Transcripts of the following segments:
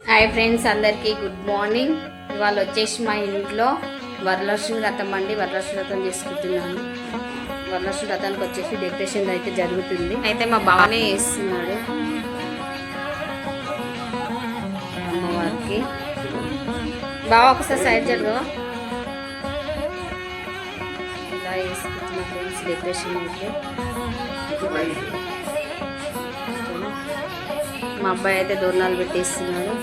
Hi friends, అందరికీ good morning. ఇవాళ వచ్చేసి మా ఇంట్లో వరలక్ష్మి వ్రతం అండి. వరలక్ష్మి వ్రతం చేసుకుంటున్నాను. వరలక్ష్మి వ్రతానికి వచ్చేసి డెకరేషన్ అయితే జరుగుతుంది. అయితే మా బావనే వేస్తున్నాడు అమ్మవారికి. బావ ఒకసారి సైడ్ జరగవా? ఇలా వేసుకుంటున్నా ఫ్రెండ్స్ డెకరేషన్ అయితే. మా అబ్బాయి అయితే దూరణాలు పెట్టేస్తున్నాడు.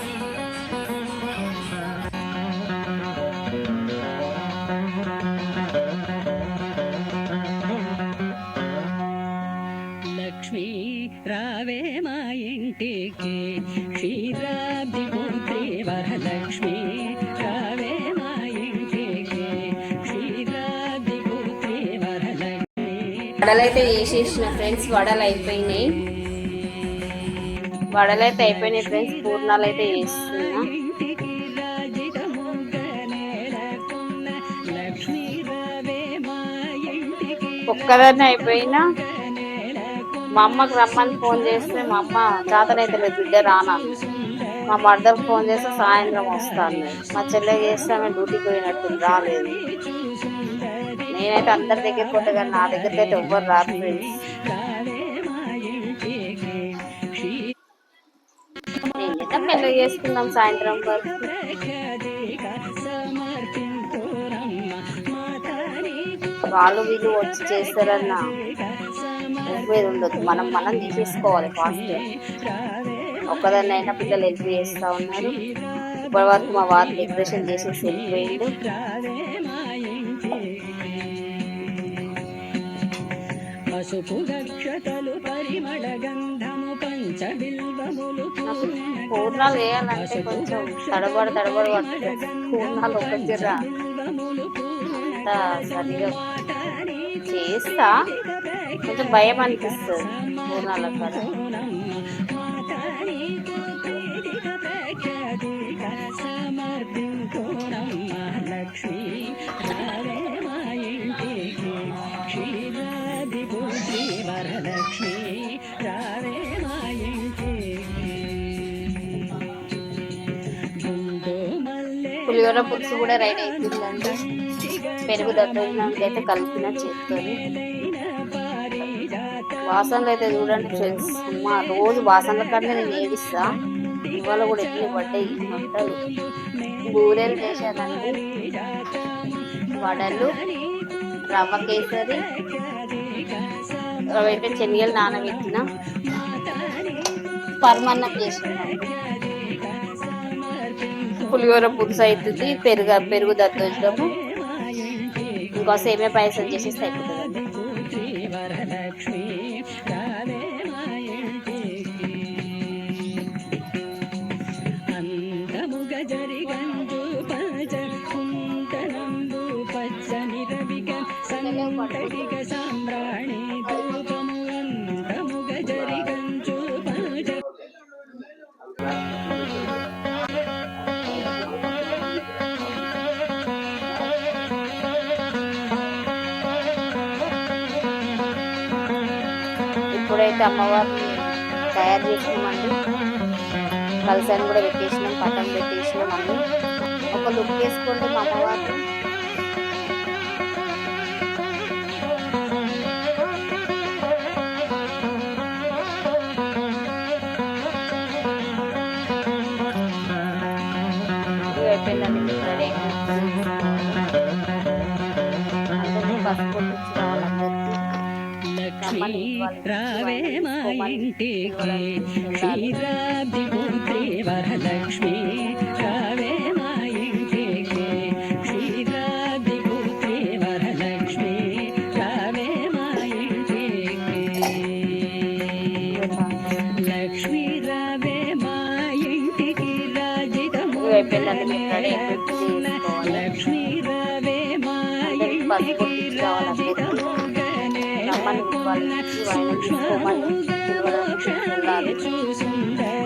లక్ష్మీ రావే మా ఇంటికి క్షీరాబ్ది పుత్రి వరలక్ష్మి రావే మా ఇంటికి క్షీరాబ్ది పుత్రి వరలక్ష్మి. వడలైతే వేసేసిన ఫ్రెండ్స్, వడలు అయిపోయినాయి. వడలైతే అయిపోయినాయి ఫ్రెండ్స్. పూర్ణాలు అయితే వేస్తున్నా. ఒక్కదాన్ని అయిపోయినా మా అమ్మకి రమ్మని ఫోన్ చేస్తే మా అమ్మ జాతనైతే లేదు బిడ్డ రానా. మా మర్దకు ఫోన్ చేస్తే సాయంత్రం వస్తాను. మా చెల్లె చేస్తే ఆమె డ్యూటీకి పోయినట్టు రాలేదు. నేనైతే అందరి దగ్గర కొట్ట కానీ నా దగ్గరికి అయితే ఎవ్వరు రాదు ఫ్రెండ్స్. మెల్లగా చేసుకుందాం సాయంత్రం వరకు. వాళ్ళు వీళ్ళు వచ్చి చేస్తారన్న మీద ఉండదు. మనం తీసేసుకోవాలి ఫాస్ట్. ఒక్కదాన్ని అయినా పిల్లలు హెల్ప్ చేస్తూ ఉన్నారు. ఇప్పటి వరకు మా వారు డెకరేషన్ చేసేసి వెళ్ళిపోయిండు. పూర్ణాలు వేయాలంటే కొంచెం తడబడి పడుతుంది. పూర్ణాలు ఒకటి అంతా సరిగా చేస్తా, కొంచెం భయం అనిపిస్తుంది పూర్ణాల కదా. పులిహోర పులుసు కూడా రెడీ అవుతుందండి. పెరుగు దద్దోజనానికి కలిపిన చేస్తుంది. వాసనలు అయితే చూడండి ఫ్రెండ్స్. అమ్మ రోజు వాసనల కన్నా నేను ఏడిస్తా. ఇవాళ కూడా ఎట్లు పడ్డాయి వంటలు. బూరెలు చేశానండి, వడలు, రవ్వ కేసరి, అయితే శనగలు నానబెట్టిన, పరమన్నం చేసాను. పులిహోర పులుసు అవుతుంది, పెరుగు దద్దోజనము, ఇంకా సేమియా పాయసం చేసేస్తే అయిపోతుంది. ఇప్పుడైతే అమ్మవారిని తయారు చేసినామండి. కలసాన్ని కూడా పెట్టేసినాం, పటం పెట్టేసినాం అండి. ఒక లుక్ వేసుకోండి మా అమ్మవారిని. అయిపోయిందండి రెడీ. పసుపు రావే మా ఇంటికి క్షీరాబ్ది పుత్రి వరలక్ష్మి రావే మా ఇంటికి క్షీరాబ్ది పుత్రి వరలక్ష్మి రావే మా ఇంటికి లక్ష్మీ రావే మా ఇంటికి రాజితము లక్ష్మీ రావే మా ఇంటికి రమ్మని వాళ్ళు చూసుకుంటారు.